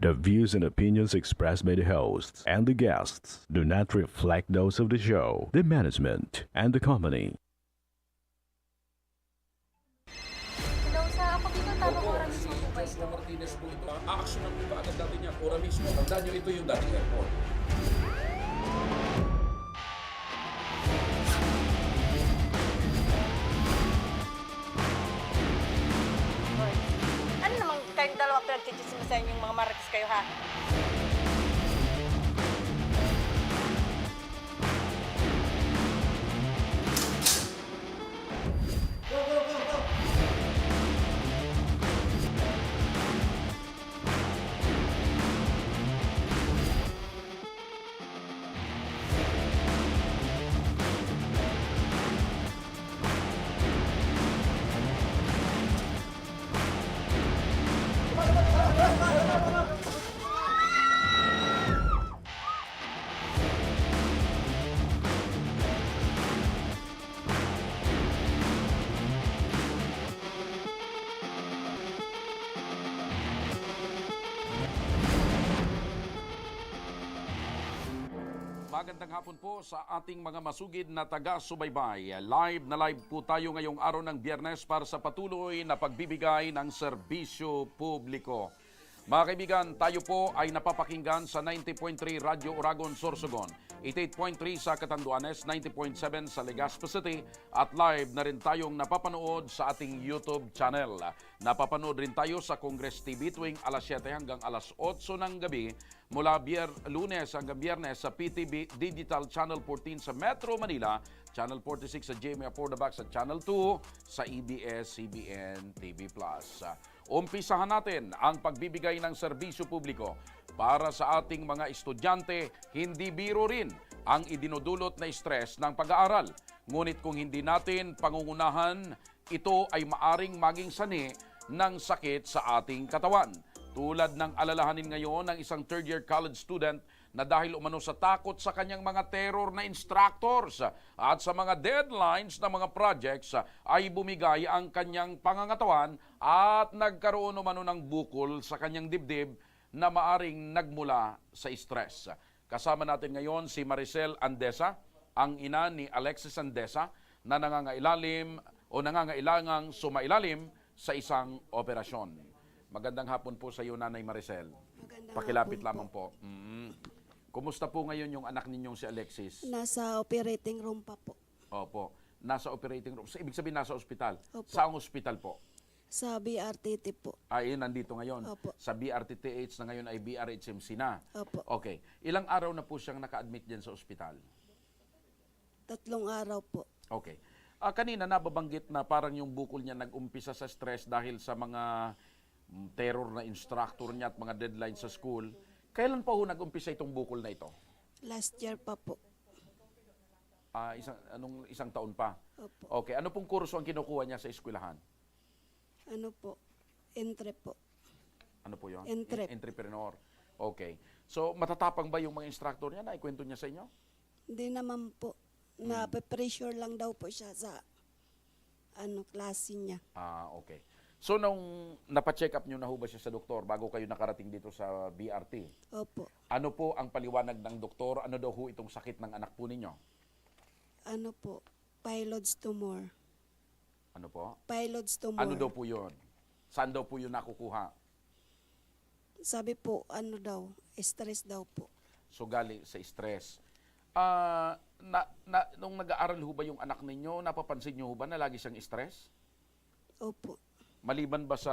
The views and opinions expressed by the hosts and the guests do not reflect those of the show, the management, and the company. Hello, sa ako dito tamang Opo, oras si mismo po ba ito? Joshua Martinez po ito. Aaksyonan po ba agad natin yan? Ora mismo. Tandaan nyo, ito yung dating airport. Hoy. Ano namang kayong dalawa pinagchichismisan yung mga marites kayo, ha? Magandang hapon po sa ating mga masugid na taga-subaybay. Live na live po tayo ngayong araw ng Biyernes para sa patuloy na pagbibigay ng serbisyo publiko. Mga kaibigan, tayo po ay napapakinggan sa 90.3 Radyo Oragon, Sorsogon, 88.3 sa Catanduanes, 90.7 sa Legazpi City at live na rin tayong napapanood sa ating YouTube channel. Napapanood rin tayo sa Congress TV tuwing alas 7 hanggang alas 8 ng gabi mula Lunes hanggang Biyernes sa PTV Digital Channel 14 sa Metro Manila, Channel 46 sa GMA For the Box at Channel 2 sa EBS-CBN TV+. Umpisahan natin ang pagbibigay ng serbisyo publiko. Para sa ating mga estudyante, hindi biro rin ang idinudulot na stress ng pag-aaral. Ngunit kung hindi natin pangungunahan, ito ay maaring maging sani ng sakit sa ating katawan. Tulad ng alalahanin ngayon ng isang third-year college student na dahil umano sa takot sa kanyang mga terror na instructors at sa mga deadlines ng mga projects ay bumigay ang kanyang pangangatawan at nagkaroon umano ng bukol sa kanyang dibdib na maaring nagmula sa stress. Kasama natin ngayon si Maricel Andesa, ang ina ni Alexis Andesa na nangangailangang sumailalim sa isang operasyon. Magandang hapon po sa iyo, Nanay Maricel. Pakilapit lamang po. Kumusta po ngayon yung anak ninyong si Alexis? Nasa operating room pa po. Opo. Nasa operating room. Ibig sabihin nasa ospital. Opo. Saang ospital po? Sa BRTT po. Yun, nandito ngayon. Opo. Sa BRTTH na ngayon ay BRHMC na. Opo. Okay. Ilang araw na po siyang naka-admit dyan sa ospital? 3 araw po. Okay. Kanina nababanggit na parang yung bukol niya nag-umpisa sa stress dahil sa mga terror na instructor niya at mga deadlines sa school. Kailan pa ho nag-umpisa itong bukol na ito? Last year pa po. Isang taon pa? Opo. Okay. Ano pong kurso ang kinukuha niya sa eskwelahan? Ano po? Entry po. Ano po yun? Entrep. Entrepreneur. Okay. So, matatapang ba yung mga instructor niya? Naikwento niya sa inyo? Hindi naman po. Na-pressure lang daw po siya sa klase niya. Okay. So, nung napacheck up nyo na ho ba siya sa doktor bago kayo nakarating dito sa BRT? Opo. Ano po ang paliwanag ng doktor? Ano daw ho itong sakit ng anak po ninyo? Ano po? Pilot's tumor. Ano po? Pilot's tumor. Ano daw po yun? Saan daw po yun nakukuha? Sabi po, stress daw po. So, galing sa stress. Nung nag-aaral ho ba yung anak ninyo, napapansin nyo ho ba na lagi siyang stress? Opo. Maliban ba sa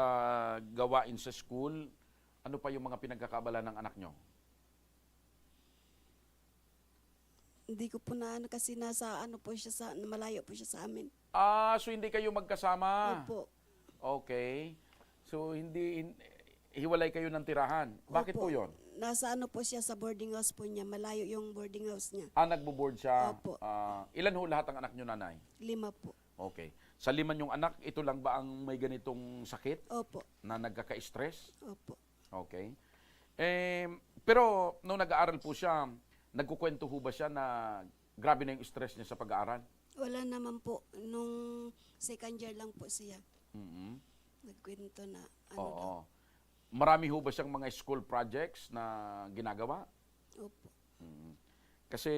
gawain sa school, ano pa yung mga pinagkakabala ng anak nyo? Hindi ko po kasi nasa po siya malayo po siya sa amin. So hindi kayo magkasama? Opo. Okay. So hiwalay kayo ng tirahan. Bakit Opo. po yon? Nasa po siya sa boarding house po niya. Malayo yung boarding house niya. Nagbo-board siya? Opo. Ilan ho lahat ang anak nyo, Nanay? 5 po. Okay. Sa 5 yung anak, ito lang ba ang may ganitong sakit Opo. na nagkaka-stress? Opo. Okay. Pero nung nag-aaral po siya, nagkukwento ho ba siya na grabe na yung stress niya sa pag-aaral? Wala naman po. Nung second year lang po siya. Mm-hmm. Nagkwento na Oo. daw. Marami ho ba siyang mga school projects na ginagawa? Opo. Kasi,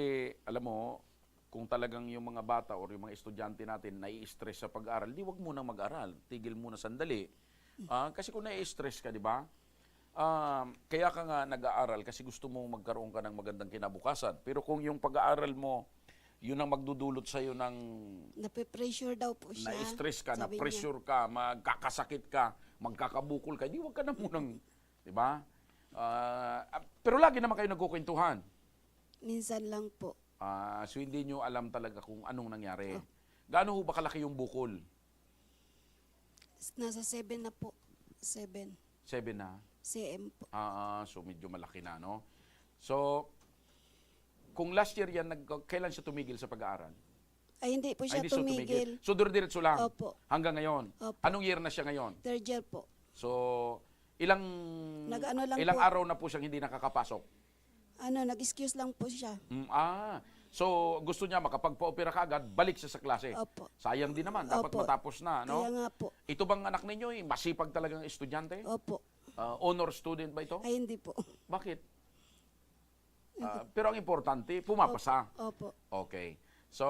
alam mo, kung talagang yung mga bata o yung mga estudyante natin nai-stress sa pag-aaral, di wag munang mag-aral. Tigil muna sandali. Kasi kung nai-stress ka, di ba? Kaya ka nga nag-aaral kasi gusto mong magkaroon ka ng magandang kinabukasan. Pero kung yung pag-aaral mo, yun ang magdudulot sa'yo ng Nape-pressure daw po siya. na-stress ka, sabi niya. na-pressure ka, magkakasakit ka, magkakabukol ka, di wag ka na munang, di ba? Pero lagi naman kayo nagkukwentuhan. Minsan lang po. So hindi nyo alam talaga kung anong nangyari. Gaano ho ba kalaki yung bukol? Nasa 7 na po. 7 7 na? cm po. So medyo malaki na, no? So, kung last year yan, kailan siya tumigil sa pag-aaral? Ay, hindi po siya Hindi siya tumigil. So, dire-diretso lang? Opo. Hanggang ngayon? Opo. Anong year na siya ngayon? 3rd year po. So, ilang Nag-ano lang ilang po. araw na po siyang hindi nakakapasok? Nag-excuse lang po siya. So gusto niya makapagpa-opera kaagad, balik siya sa klase. Opo. Sayang din naman, dapat Opo. matapos na, no? Kaya nga po. Ito bang anak ninyo, masipag talagang estudyante? Opo. Honor student ba ito? Ay, hindi po. Bakit? Pero ang importante, pumapasa. Opo. Okay. So,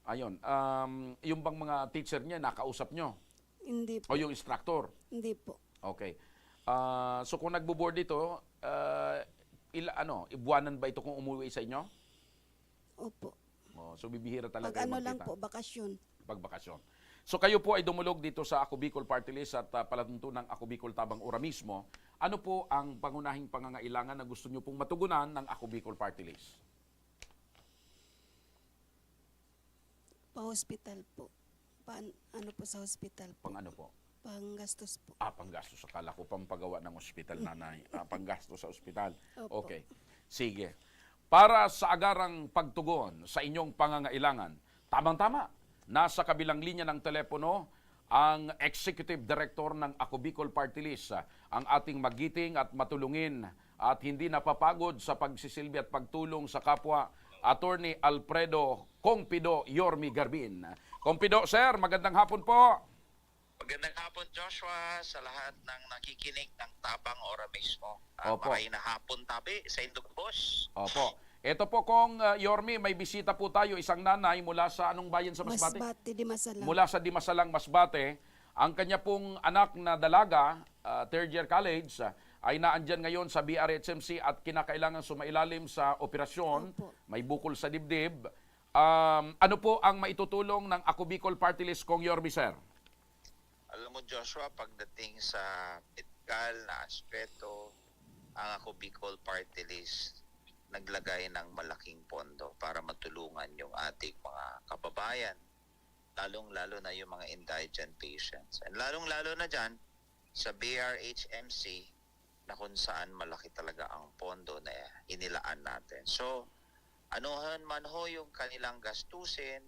ayun. Yung bang mga teacher niya, nakausap nyo? Hindi O po. yung instructor? Hindi po. Okay. So kung nagbo-board dito, ibuwanan ba ito kung umuwi sa inyo? Opo. So bibihira talaga Pag ano yung lang magkita. po, bakasyon. Pagbakasyon. So kayo po ay dumulog dito sa Ako Bicol Party List at palatuntunang Ako Bicol Tabang Ora mismo. Ano po ang pangunahing pangangailangan na gusto nyo pong matugunan ng Ako Bicol Party List? Pa-hospital po. Ano po sa hospital po? Pang ano po? Panggastos po. Panggastos. Akala ko pampagawa ng ospital, nanay. Panggastos sa ospital. Opo. Okay. Sige. Para sa agarang pagtugon sa inyong pangangailangan, tamang-tama, nasa kabilang linya ng telepono ang Executive Director ng Ako Bicol Party List, ang ating magiting at matulungin at hindi napapagod sa pagsisilbi at pagtulong sa kapwa, Attorney Alfredo Kongpido Yormi Garbin. Kongpido, sir, magandang hapon po. Magandang hapon, Joshua, sa lahat ng nakikinig ng Tabang Ora mismo. Opo. Makainang hapon tabi sa Indogos. Opo. Ito po kong Yormi, may bisita po tayo, isang nanay mula sa anong bayan sa Masbate? Masbate di Masalang. Mula sa Dimasalang, Masbate. Ang kanya pong anak na dalaga, third year college, ay naandyan ngayon sa BRHMC at kinakailangan sumailalim sa operasyon. Opo. May bukol sa dibdib. Ano po ang maitutulong ng Ako Bicol Party List kong Yormi, sir? Alam mo, Joshua, pagdating sa medical na aspeto, ang Ako Bicol Party List naglagay ng malaking pondo para matulungan yung ating mga kababayan, lalong-lalo na yung mga indigent patients. And lalong-lalo na dyan sa BRHMC na kung saan malaki talaga ang pondo na inilaan natin. So, anuhan man ho yung kanilang gastusin,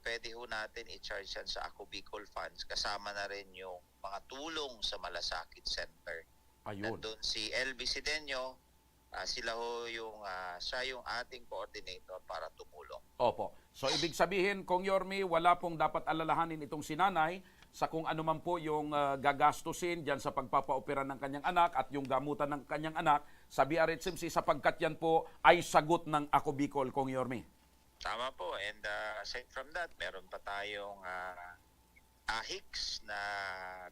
pwede ho natin i-charge yan sa Ako Bicol Funds. Kasama na rin yung mga tulong sa Malasakit Center. Ayun. Nandun si LB Sidenyo, sila ho siya yung ating coordinator para tumulong. Opo. So, ibig sabihin, kong Yormi, wala pong dapat alalahanin itong sinanay sa kung ano man po yung gagastusin dyan sa pagpapaopera ng kanyang anak at yung gamutan ng kanyang anak sa BRHMC sapagkat yan po ay sagot ng Ako Bicol, kong Yormi. Tama po. And aside from that, meron pa tayong AHICS na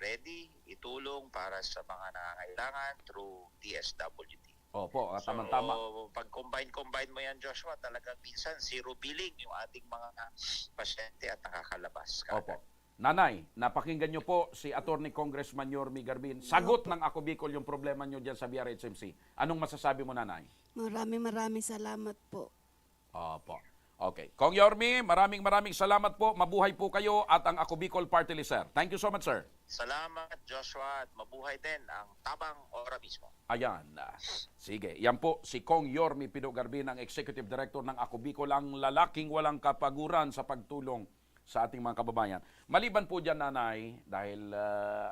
ready itulong para sa mga nangangailangan through DSWD. Opo, tama-tama. So, pag combine mo yan, Joshua, talagang minsan zero billing yung ating mga pasyente at nakakalabas. Opo. Nanay, napakinggan nyo po si Attorney Congressman Yormi Garbin. Sagot ng Ako Bicol yung problema nyo dyan sa BRHMC. Anong masasabi mo, nanay? Maraming salamat po. Opo. Okay. Kong Yormi, maraming salamat po. Mabuhay po kayo at ang Ako Bicol Party List, sir. Thank you so much, sir. Salamat, Joshua, at mabuhay din ang Tabang Ora mismo. Ayan. Sige. Yan po si Kong Yormi Pido Garbin, ang Executive Director ng Ako Bicol, ang lalaking walang kapaguran sa pagtulong sa ating mga kababayan. Maliban po dyan, nanay, dahil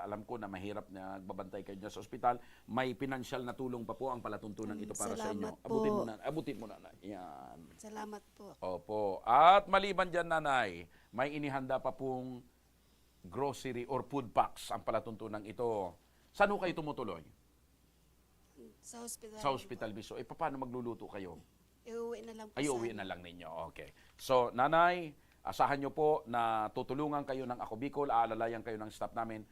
alam ko na mahirap na nagbabantay kayo dyan sa ospital, may pinansyal na tulong pa po ang palatuntunan ito para sa inyo. Salamat po. Abutin mo, nanay. Yan. Salamat po. Opo. At maliban dyan, nanay, may inihanda pa pong grocery or food packs ang palatuntunan ito Saan ho kayo tumutuloy? Sa hospital. Sa hospital mismo. Eh, paano magluluto kayo? Iuwi na lang po Ay, sa uwi amin. na lang ninyo. Okay. So, nanay, asahan nyo po na tutulungan kayo ng Ako Bicol, aalalayan kayo ng staff namin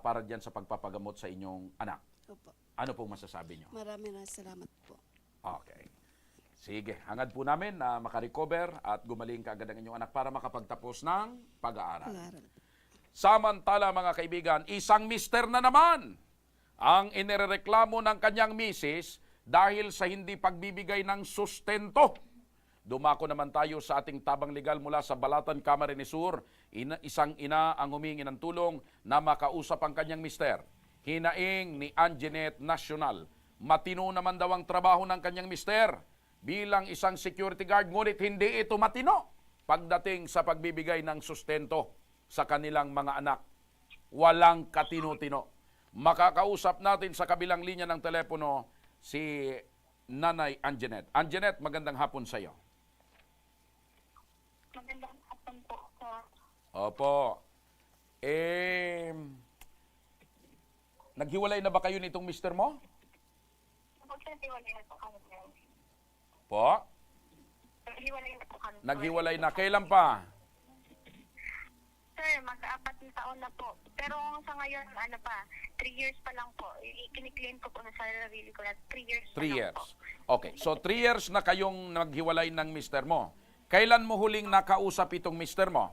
para dyan sa pagpapagamot sa inyong anak. Opo. Ano po masasabi nyo? Maraming salamat po. Okay. Sige, hangad po namin na makarecover at gumaling kaagad ang inyong anak para makapagtapos ng pag-aaral. Pag-aaral. Samantala mga kaibigan, isang mister na naman ang inireklamo ng kanyang misis dahil sa hindi pagbibigay ng sustento. Dumako naman tayo sa ating tabang legal mula sa Balatan, Camarines Sur. Isang ina ang humingi ng tulong na makausap ang kanyang mister. Hinaing ni Anjanette Nacional. Matino naman daw ang trabaho ng kanyang mister bilang isang security guard, ngunit hindi ito matino pagdating sa pagbibigay ng sustento sa kanilang mga anak. Walang katino-tino. Makakausap natin sa kabilang linya ng telepono si Nanay Anjanette. Anjanette, magandang hapon sa iyo. Magandang hapon po. Opo. Naghiwalay na ba kayo nitong mister mo? Naghiwalay na po kami. Po? Naghiwalay na po kami. Naghiwalay na. Kailan pa? Sir, mag-4 na taon na po. Pero sa ngayon, 3 years pa lang po. Kiniklaim ko po na sa sarili ko na 3 years pa 3 lang years. po. Okay. So 3 years na kayong naghiwalay ng mister mo. Kailan mo huling nakausap itong mister mo?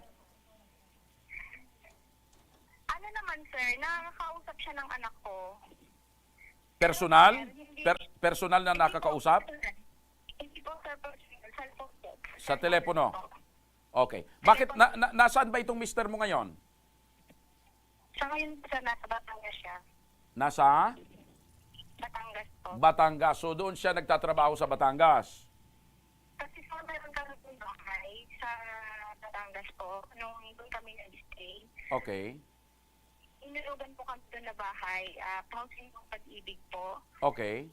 Ano naman, sir, nakakausap siya ng anak ko. Personal? Personal na nakakausap? Hindi po, sir, personal. Cellphone po. Sa telepono? Okay. Bakit, nasaan ba itong mister mo ngayon? Sa ngayon, sir, nasa Batangas siya. Nasa Batangas po. Batangas. So doon siya nagtatrabaho sa Batangas. Kasi sa meron kami ng bahay sa Batangas po, nung doon kami nag-stay. Okay. Inilugan po kami doon na bahay, housing ng Pag-ibig po. Okay.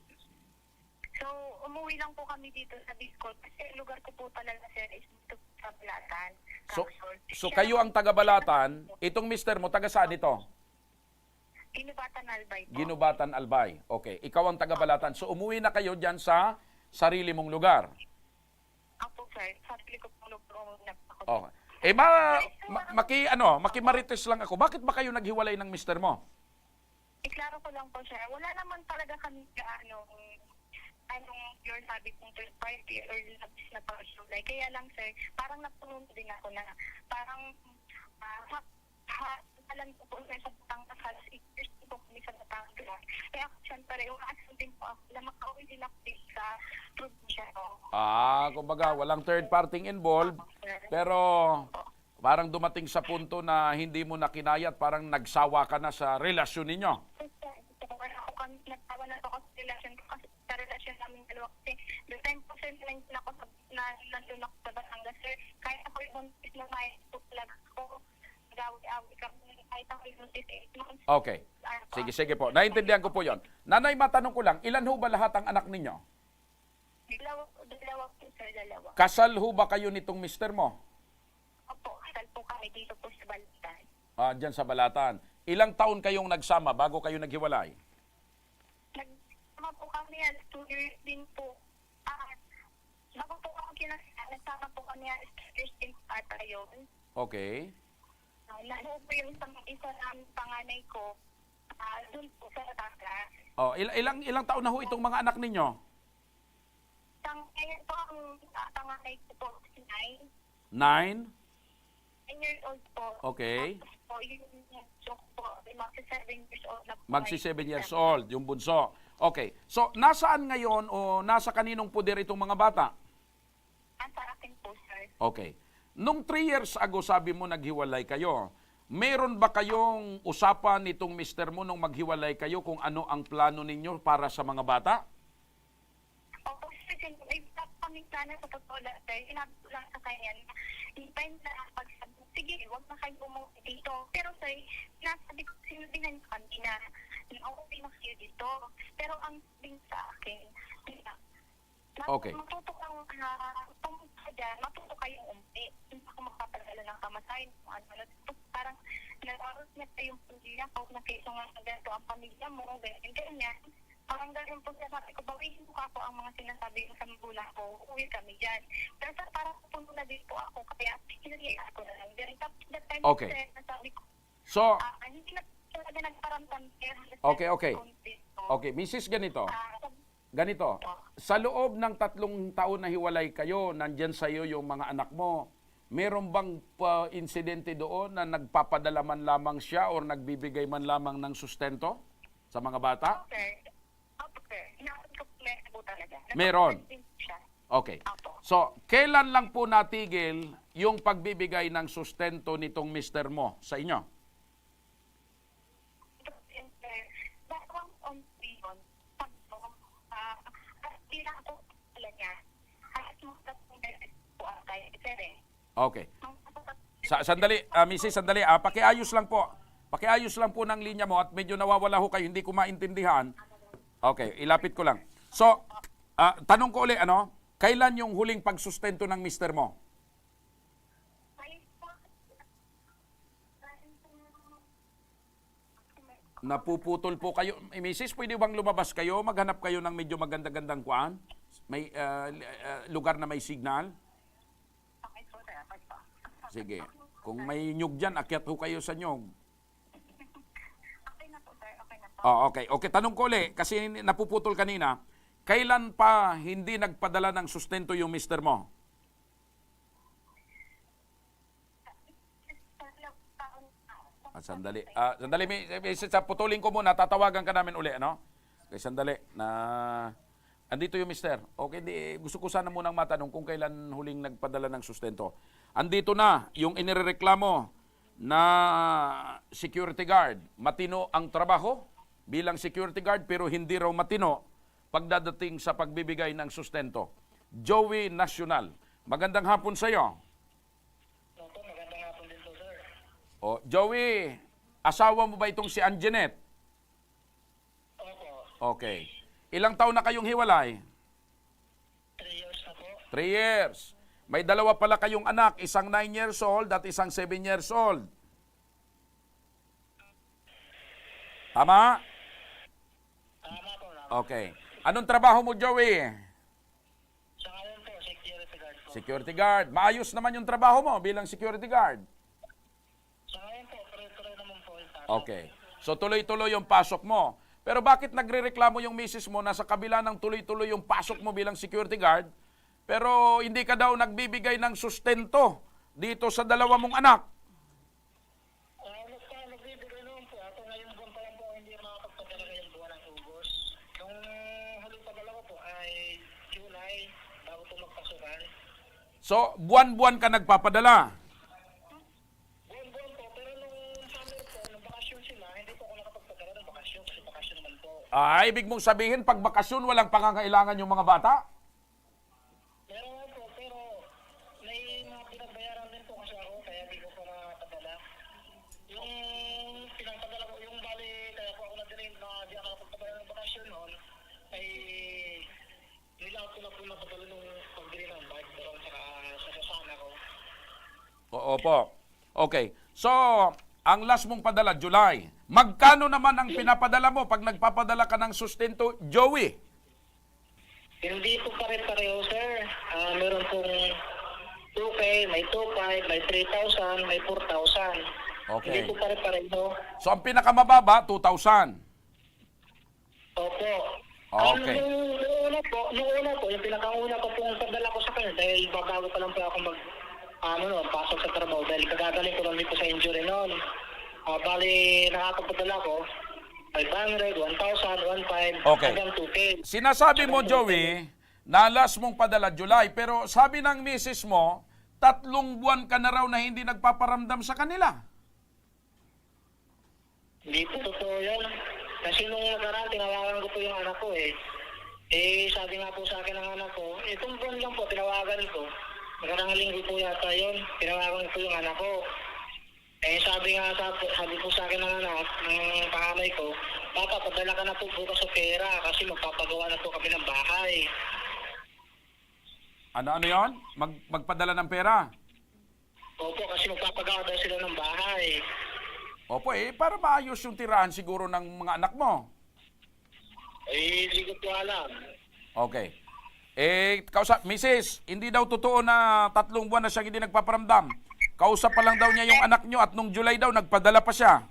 So, umuwi lang po kami dito sa Biscol kasi lugar ko po talaga, sir, is dito sa Balatan. So kayo ang taga-Balatan, itong mister mo, taga saan ito? Ginubatan Albay po. Ginubatan, Albay. Okay. Ikaw ang taga-Balatan. So umuwi na kayo dyan sa sarili mong lugar. Ako, sir, sabi ko po nung ako. Okay. Makimarites lang ako. Bakit ba kayo naghiwalay ng mister mo? Iklaro ko lang po, sir. Wala naman talaga kami anong your sabi kong third party or labis na pag-sulay. Kaya lang, sir, parang napuno din ako na parang alam ko po sa Batangas, halos 8 years po kami sa Batangas. Kaya ako, syempre, umaasan din po ako na makauwi din ako sa probinsya ko. Kumbaga, walang third party involved, pero parang dumating sa punto na hindi mo na kinaya at parang nagsawa ka na sa relasyon ninyo. Ako kami, nagtawa na ako sa relasyon ko kasi sa relasyon namin dalawa kasi the time po, sir, nandun ako sa Batangas, sir. Kahit ako yung buntis na may tutlag ako, nag-awit-awit kami, kahit ako yung buntis 8 months. Okay. Sige po. Naintindihan ko po yon. Nanay, matanong ko lang, ilan ho ba lahat ang anak ninyo? Dalawa po, sir, dalawa. Kasal ho ba kayo nitong mister mo? Opo, kasal po kami dito po sa Balatan. Diyan sa Balatan. Ilang taon kayong nagsama bago kayo naghiwalay? Nagsama po kami 2 years din po. Bago po ako nagsama po kami 2 years din ata yun. Okay. Lalo po yung isa namin panganay ko, doon po sa Batangas. Ilang taon na ho itong mga anak ninyo? Ngayon po ang panganay ko po, 9. 9? 9 years old po. Okay. Tapos po, yung bunso ko po, magsi-7 years old na po. Magsi 7 years old, yung bunso. Okay. So, nasaan ngayon o nasa kaninong puder itong mga bata? Sa akin po, sir. Okay. Nung 3 years ago, sabi mo naghiwalay kayo. Meron ba kayong usapan nitong mister mo nung maghiwalay kayo kung ano ang plano ninyo para sa mga bata? Opo, sir, may kami sana sa totoo lang, sir. Sinabi ko lang sa kanya na hintayin na pagsabi, sige, huwag na kayo umuwi dito. Pero, sir, sinasabi ko, sinabihan ko kami na okay na kayo dito. Pero ang sabi sa akin, Okay. matuto kang pumunta dyan, matuto kayong umpi. Hindi ako makapagala ng kamasahin kung ano. parang nag-aros niya pa yung pamilya ko, nakita nga na ganito ang pamilya mo, ganyan. Parang ganyan po siya, sabi ko, bawihin mo ako ang mga sinasabi mo sa magulang ko, uwi kami dyan. Pero parang puno na din po ako, kaya hinalihan ko na lang. Tapos that time, Okay. sabi ko, So, hindi na talaga nagparamdam. Okay. Okay, Mrs. Ganito, sa loob ng 3 taon na hiwalay kayo, nandyan sa iyo yung mga anak mo, meron bang insidente doon na nagpapadala man lamang siya or nagbibigay man lamang ng sustento sa mga bata? Okay. Inaakot ko po talaga. Meron. Siya. Okay. Apo. So, kailan lang po natigil yung pagbibigay ng sustento nitong mister mo sa inyo? Bakang on yun, bilang ako pala niya, kahit mo sa po ang kaya, Okay. Sandali, Mrs. Sandali, pakiayos lang po. Pakiayos lang po ng linya mo at medyo nawawala ho kayo, hindi ko maintindihan. Okay, ilapit ko lang. So, tanong ko ulit, kailan yung huling pagsustento ng mister mo? Napuputol po kayo. Mrs., pwede bang lumabas kayo? Maghanap kayo ng medyo maganda-gandang kuan? May lugar na may signal? Okay po, sir. Okay po. Sige. Kung may nyug dyan, akyat ho kayo sa nyug. Okay na po, sir. Okay na po. Okay. Okay, tanong ko ulit, kasi napuputol kanina. Kailan pa hindi nagpadala ng sustento yung mister mo? Sandali. Sandali, putulin ko muna. Tatawagan ka namin uli, Okay, sandali. Andito yung mister. Okay, gusto ko sana munang matanong kung kailan huling nagpadala ng sustento. Andito na yung inireklamo na security guard. Matino ang trabaho bilang security guard pero hindi raw matino pagdadating sa pagbibigay ng sustento. Joey Nacional. Magandang hapon sa iyo. Magandang hapon din po, sir. Joey, asawa mo ba itong si Anjanette? Opo. Okay. Ilang taon na kayong hiwalay? 3 years na po. 3 years. May dalawa pala kayong anak, isang 9 years old at isang 7 years old. Tama? Tama po na. Okay. Anong trabaho mo, Joey? Sa ngayon po, security guard po. Security guard. Maayos naman yung trabaho mo bilang security guard. Sa ngayon po, tuloy-tuloy naman po yung pasok. Okay. So tuloy-tuloy yung pasok mo. Pero bakit nagrereklamo yung misis mo na sa kabila ng tuloy-tuloy yung pasok mo bilang security guard, pero hindi ka daw nagbibigay ng sustento dito sa dalawa mong anak? Nagbibigay naman po. Ako ngayong buwan pa lang po hindi makakapagpadala ngayong buwan ng August. Nung huling padala ko po ay July, bago po magpasukan. So, buwan-buwan ka nagpapadala. Buwan-buwan po, pero nung summer po, nung bakasyon sila, hindi po ako nakapagpadala ng bakasyon kasi bakasyon naman po. Ibig mong sabihin, pag bakasyon, walang pangangailangan yung mga bata? Meron nga po, pero may mga pinabayaran din po kasi ako, kaya di ko po nakapadala. Yung pinapadala ko, yung bali, kaya po ako na-delay na di ako nakapagpadala ng bakasyon noon, ay nila ko na po napadala nung pagbili ng bag, pero saka sa sasana ko. Opo. Okay. So, ang last mong padala, July. Magkano naman ang pinapadala mo pag nagpapadala ka ng sustento, Joey? Hindi po pare-pareho, sir. Meron pong 2K, may 2,500, may 3,000, may 4,000. Okay. Hindi po pare-pareho. So, ang pinakamababa, 2,000. Opo. Okay. Nung una po, yung pinakauna ko pong padala ko sa kanya, dahil bago pa lang po ako pasok sa trabaho, dahil kagagaling ko lang dito sa injury noon. Bali, nakakapagpadala ko, 500, 1,000, 1,500, Okay. hanggang 2K. Sinasabi mo, Joey, na last mong padala July, pero sabi ng misis mo, 3 buwan ka na raw na hindi nagpaparamdam sa kanila. Hindi po totoo yan. Kasi nung nakaraan, tinawagan ko po yung anak ko eh. Sabi nga po sa akin ng anak ko, itong buwan lang po, tinawagan ko. Nakarang linggo po yata yun, tinawagan ko yung anak ko. Sabi po sa akin ng anak, ng panganay ko, Papa, padala ka na po bukas sa pera kasi magpapagawa na po kami ng bahay. Ano yon? Magpadala ng pera? Opo, kasi magpapagawa daw sila ng bahay. eh. Opo para maayos yung tirahan siguro ng mga anak mo. Eh, hindi ko po alam. Okay. Mrs., hindi daw totoo na 3 buwan na siya hindi nagpaparamdam. Kausap pa lang daw niya yung anak nyo at nung July daw, nagpadala pa siya.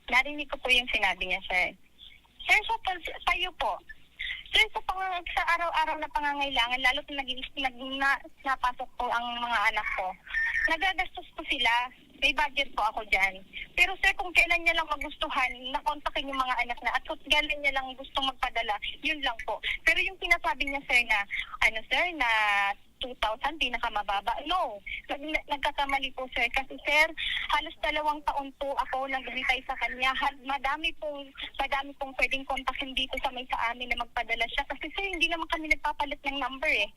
Narinig ko po yung sinabi niya, sir. Sir, sa'yo po. Sir, sa araw-araw na pangangailangan, lalo na napasok po ang mga anak ko, nagagastos po sila. May budget po ako dyan. Pero sir, kung kailan niya lang magustuhan, nakontakin yung mga anak na at kung kailan niya lang gustong magpadala, yun lang po. Pero yung sinasabi niya, sir, na, na 2,000, pinakamababa. No, nagkakamali po, sir. Kasi, sir, halos 2 taon po ako nagbitay sa kanya. Madami pong pwedeng kontakin dito sa amin na magpadala siya. Kasi, sir, hindi naman kami nagpapalit ng number, eh.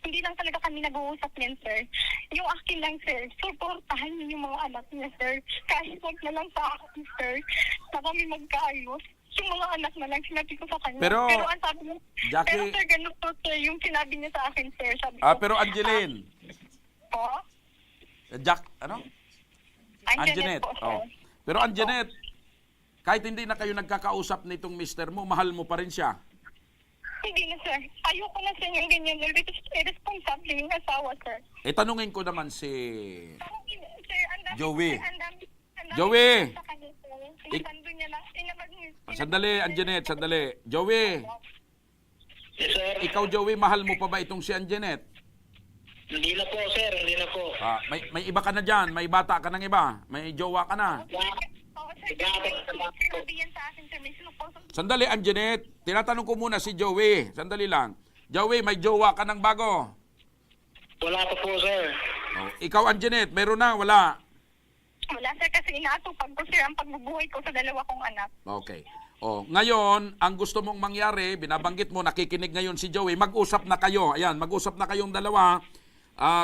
Hindi lang talaga kami nag-uusap niyan, sir. Yung akin lang, sir, supportahan niyo yung mga anak niya, sir. Kahit wag na lang sa akin, sir, na kami magkaayos. Yung mga anak na lang sinabi ko sa kanya. Pero ang sabi niya, Jackie, pero sir, ganun po, sir, yung sinabi niya sa akin, sir. Sabi ko, pero Angeline. po? Anjanette. Po, sir. Pero Anjanette, kahit hindi na kayo nagkakausap nitong mister mo, mahal mo pa rin siya. Hindi na, sir. Ayoko na, sir, yung ganyan. Irresponsible yung asawa, sir. Tanungin ko naman si Sir, Joey. Joey! Joey! Sinasando niya lang. Sandali, Anjanette, sandali. Joey, Yes, sir. ikaw Joey, mahal mo pa ba itong si Anjanette? Hindi na po, sir. Hindi na po. May iba ka na dyan, may bata ka ng iba, may jowa ka na. Oo, sir. Sinabi yan sa akin, sir. May sinuposo. Sandali, Anjanette, tinatanong ko muna si Joey. Sandali lang. Joey, may jowa ka ng bago. Wala pa po, sir. Ikaw, Anjanette, meron na, wala? Wala, sir, kasi inaatupag ko, sir, ang pagbubuhay ko sa 2 kong anak. Okay. Ngayon, ang gusto mong mangyari, binabanggit mo, nakikinig ngayon si Joey, mag-usap na kayo. Ayan, mag-usap na kayong dalawa.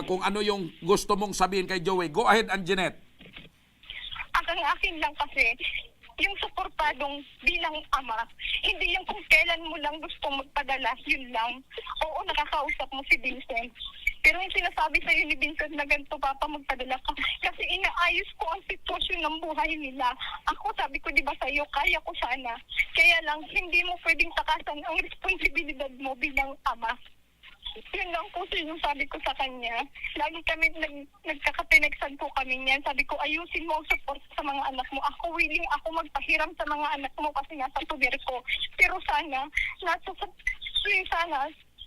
Kung ano yung gusto mong sabihin kay Joey. Go ahead, Anjanette. Ang akin lang kasi, yung suportadong bilang ama, hindi yung kung kailan mo lang gusto magpadala, yun lang. Oo, nakakausap mo si Vincent. Pero yung sinasabi sa'yo ni Vincent na ganito, Papa, magpadala ka. Kasi inaayos ko ang sitwasyon ng buhay nila. Ako, sabi ko, di ba sa'yo, kaya ko sana. Kaya lang, hindi mo pwedeng takasan ang responsibilidad mo bilang ama. Yun lang po yung sabi ko sa kanya. Lagi kami nagkakatineksan po kami niyan. Sabi ko, ayusin mo ang support sa mga anak mo. Ako willing ako magpahiram sa mga anak mo kasi nasa poder ko. Pero sana,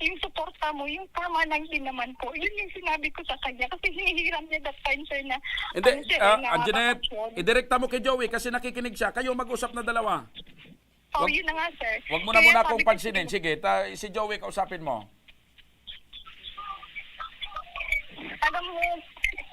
yung suporta mo, yung permanent din naman po. Yun yung sinabi ko sa kanya. Kasi hinihiram niya that time, sir, na... Hindi, sir, Anjanette, idirekta mo kay Joey kasi nakikinig siya. Kayo mag-usap na dalawa. yun na nga, sir. Huwag mo na Kaya muna sabi akong ko, pansinin. Sige, si Joey, kausapin mo. Alam mo,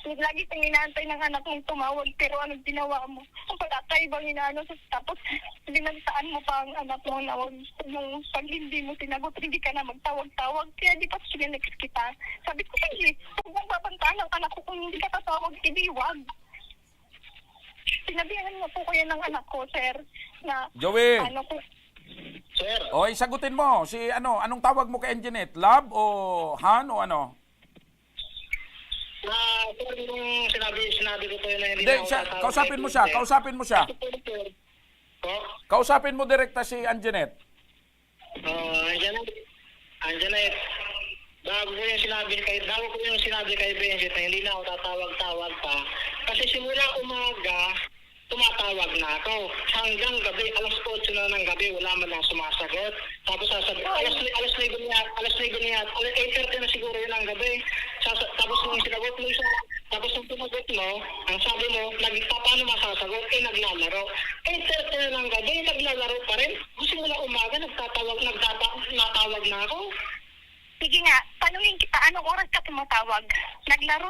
lagi kang inaantay ng anak mong tumawag, pero anong ginawa mo? Kung pala tayo bang inaano, tapos binantaan mo pa ang anak mo na yung pag hindi mo sinagot, hindi ka na magtawag-tawag. Kaya di pa sinenext kita. Sabi ko, hindi, huwag mong babantaan ang anak ko kung hindi ka tatawag, hindi wag. Sinabihan mo po kaya ng anak ko, sir, na Joey! ano ko, Sir. Sagutin mo. Anong tawag mo kay Anjanette? Love o Han o ano? Sir, yung sinabi ko po yun na hindi Hindi, na ako tatawag kausapin kay mo siya. Vincent. Kausapin mo siya. Po? Kausapin mo direkta si Anjanette. Anjanette, bago ko yung sinabi kay Vincent na hindi na ako tatawag-tawag pa. Kasi simula umaga, tumatawag na ako. Hanggang gabi, alas 8 na ng gabi, wala man lang sumasagot. Tapos sasabihin, alas 9 niya, 8:30 na siguro yun ang gabi. Tapos nung sinagot mo siya, tapos nung tumagot mo, ang sabi mo, paano masasagot? Naglalaro. 8:30 na ng gabi, naglalaro pa rin. Simula umaga, natawag na ako. sige nga, tanungin kita, anong oras ka tumatawag? Naglaro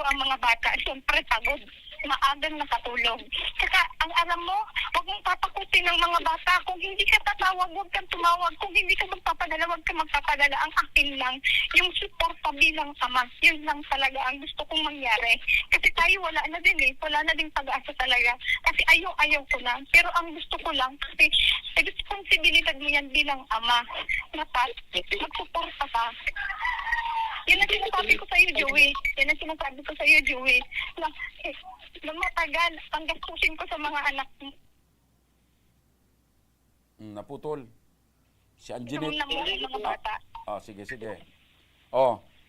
ang mga bata, siyempre pagod. Maagang nakatulog. Saka, ang alam mo, huwag mong papakutin ng mga bata. Kung hindi ka tatawag, huwag kang tumawag. Kung hindi ka magpapadala, huwag kang magpapadala. Ang akin lang, yung suporta bilang ama, yun lang talaga ang gusto kong mangyari. Kasi tayo wala na din eh. Wala na din pag-asa talaga. Kasi ayaw ko na. Pero ang gusto ko lang, kasi responsibilidad mo yan bilang ama. Dapat, magsuporta ka. Yan ang sinasabi ko sa'yo, Joey. Na, na matagal ang gastusin ko sa mga anak mo. Naputol. Si Ito Anjanette. na mga bata. Sige.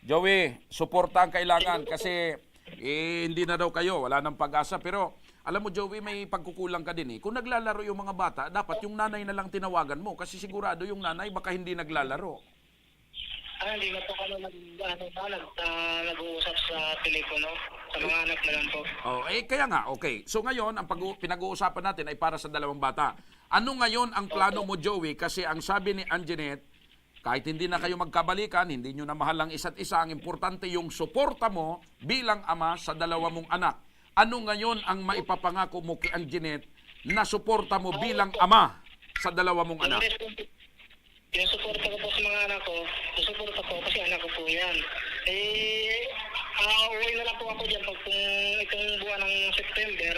Joey, suporta ang kailangan kasi hindi na daw kayo, wala nang pag-asa. Pero alam mo Joey, may pagkukulang ka din eh. Kung naglalaro yung mga bata, dapat yung nanay na lang tinawagan mo kasi sigurado yung nanay baka hindi naglalaro. Hindi na po kami nag-uusap sa telepono. Sa mga anak na lang po. Kaya nga, okay. So ngayon, ang pinag-uusapan natin ay para sa dalawang bata. Ano ngayon ang plano mo, Joey? Kasi ang sabi ni Anjanette, kahit hindi na kayo magkabalikan, hindi nyo na mahal ang isa't isa, ang importante yung suporta mo bilang ama sa dalawa mong anak. Ano ngayon ang maipapangako mo kay Anjanette na suporta mo bilang ama sa dalawa mong anak? Yung suporta ko po sa mga anak ko, susuporta ko kasi anak ko po yan. Uwi na lang po ako dyan pag itong buwan ng September,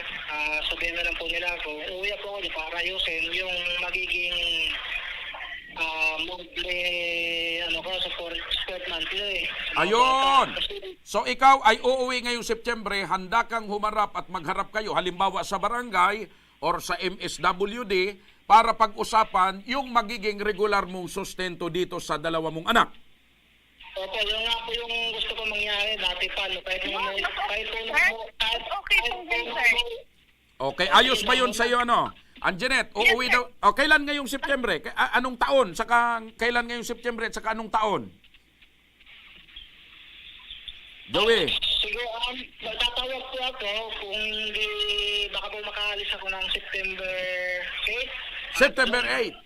sabihin na lang po nila ako, uwi ako dyan para ayusin yung magiging monthly, support monthly. Ayun! So ikaw ay uuwi ngayong September, handa kang humarap at magharap kayo, halimbawa sa barangay or sa MSWD, para pag-usapan yung magiging regular mong sustento dito sa dalawa mong anak. Opo, yun nga po yung gusto ko mangyari dati pa. Kahit Okay po din, sir. Okay, ayos ba yun sa'yo, ano? Anjanette, uuwi daw. Kailan ngayong September? Anong taon? Saka kailan ngayong September at saka anong taon? Joey. Siguro, magtatawag po ako kung hindi, baka po makaalis ako ng September 8. September 8.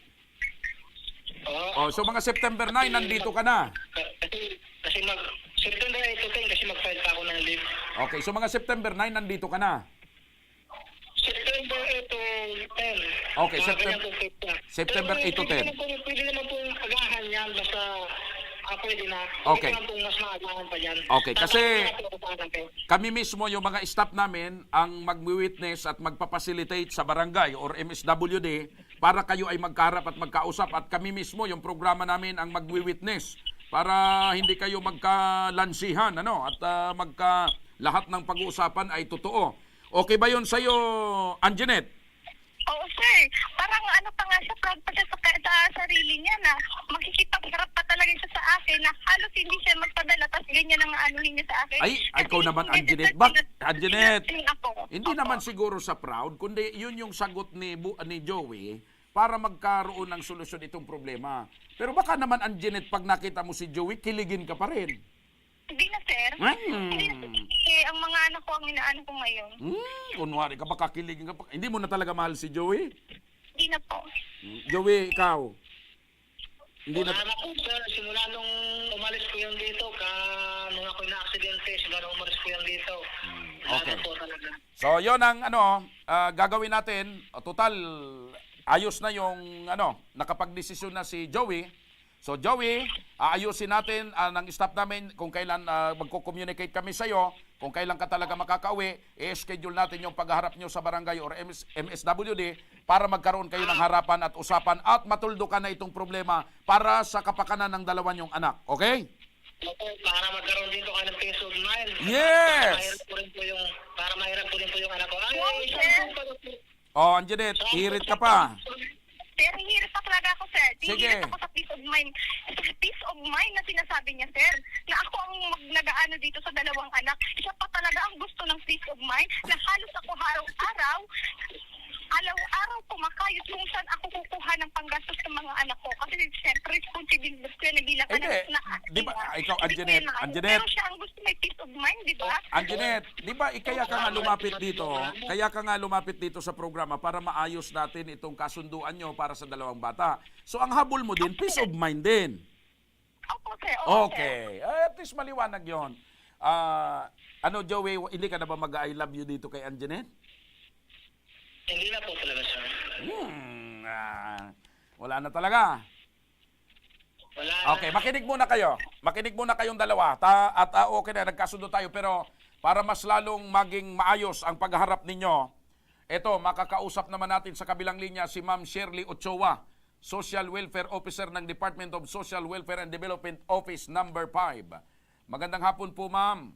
Oo. So mga September 9, nandito ka na. Kasi September 8 to 10 kasi mag-file pa ako ng leave. Okay, so mga September 9, nandito ka na. September 8 to 10. Okay, September 8 to 10. Pwede naman po agahan yan basta pwede na. Okay. Pwede naman po mas maagahan pa yan. Okay, kasi Tatawag kami mismo, yung mga staff namin, ang mag-witness at magpapacilitate sa barangay or MSWD para kayo ay magkaharap at magkausap. At kami mismo, yung programa namin, ang mag-witness para hindi kayo magkalansihan, at lahat ng pag-uusapan ay totoo. Okay ba yun sa'yo, Anjanette? Oo, sir. Parang pa nga siya, proud pa siya sa sarili niya na makikipagharap pa talaga siya sa akin na halos hindi siya magpadala tapos ganyan ang anuhin niya sa akin. Ay, ikaw naman, Anjanette. Anjanette, hindi naman siguro sa proud, kundi yun yung sagot ni Joey para magkaroon ng solusyon itong problema. Pero baka naman, Anjanette, pag nakita mo si Joey, kiligin ka pa rin. Hindi na, sir. Hindi na, sir. Ang mga anak ko ang inaano ko ngayon. Kunwari ka, baka kiligin ka pa. Hindi mo na talaga mahal si Joey? Hindi na po. Joey, ikaw? Hindi na. Wala na po, sir. Simula nung umalis ko yung dito, nung ako na-aksidente, simula nung umalis ko yung dito. Okay. Wala na po talaga. So, yon ang gagawin natin. Total, ayos na yung nakapag-desisyon na si Joey. So Joey, aayusin natin ng staff namin kung kailan magko-communicate kami sa iyo, kung kailan ka talaga makakauwi, i-schedule natin yung pagharap nyo sa barangay or MSWD para magkaroon kayo ng harapan at usapan at matuldukan na itong problema para sa kapakanan ng dalawa nyong anak. Okay? Para magkaroon dito kayo ng peace of mind. Yes! Para mahirap po rin po yung anak ko. Anjanette, hirit ka pa. Pero hirap pa talaga ako, sir. Sige. Hirap ako sa peace of mind. Sa peace of mind na sinasabi niya, sir. Na ako ang nag-aano dito sa dalawang anak. Siya pa talaga ang gusto ng peace of mind. Na halos ako araw-araw kumakayot kung saan ako kukuha ng panggastos ng mga anak ko. Kasi siyempre, responsibility ko na bilang anak na. Di ba, ikaw, Anjanette, Pero siya ang gusto may peace of mind, di ba? Anjanette, di ba, kaya ka nga lumapit dito, sa programa para maayos natin itong kasunduan nyo para sa dalawang bata. So, ang habol mo din, peace of mind din. Opo, sir. Okay. At least maliwanag yon. Joey, hindi ka na ba mag-I love you dito kay Anjanette? Hindi na po talaga, sir. Wala na talaga. Wala. Okay, makinig muna kayo. Makinig muna kayong dalawa. Okay na, nagkasundo tayo. Pero para mas lalong maging maayos ang pagharap ninyo, eto, makakausap naman natin sa kabilang linya si Ma'am Shirley Ochoa, Social Welfare Officer ng Department of Social Welfare and Development Office number 5. Magandang hapon po, ma'am.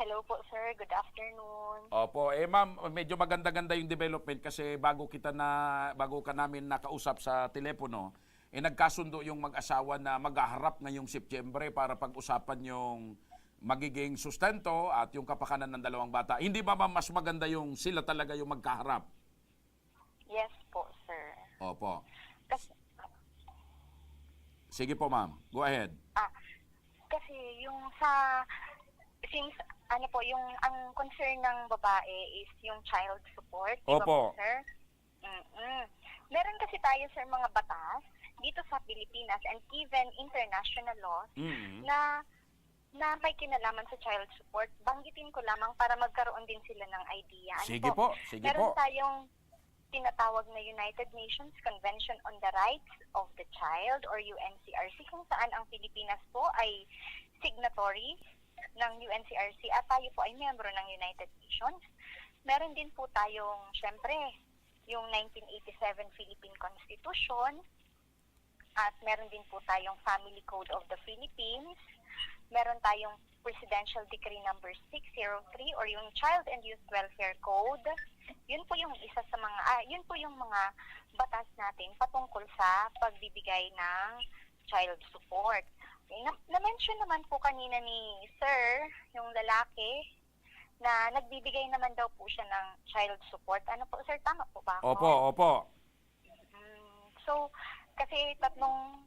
Hello po, sir. Good afternoon. Opo, ma'am, medyo maganda-ganda yung development kasi bago ka namin nakausap sa telepono, nagkasundo yung mag-asawa na maghaharap ngayong Setyembre para pag-usapan yung magiging sustento at yung kapakanan ng dalawang bata. Hindi ba ma'am mas maganda yung sila talaga yung magkaharap? Yes po, sir. Opo. Kasi, Sige po ma'am, go ahead. kasi yung since yung ang concern ng babae is yung child support, di ba Opo. po, sir? Meron kasi tayo, sir, mga batas dito sa Pilipinas and even international laws Mhm. na may kinalaman sa child support. Banggitin ko lamang para magkaroon din sila ng idea. Sige po, sige Meron po. tayong tinatawag na United Nations Convention on the Rights of the Child or UNCRC kung saan ang Pilipinas po ay signatory ng UNCRC at tayo po ay miyembro ng United Nations. Meron din po tayong, syempre, yung 1987 Philippine Constitution at meron din po tayong Family Code of the Philippines. Meron tayong Presidential Decree number 603 or yung Child and Youth Welfare Code. Yun po yung isa sa yun po yung mga batas natin patungkol sa pagbibigay ng child support. Na-mention naman po kanina ni Sir, yung lalaki, na nagbibigay naman daw po siya ng child support. Ano po, Sir? Tama po ba ako? Opo. So, kasi tatlong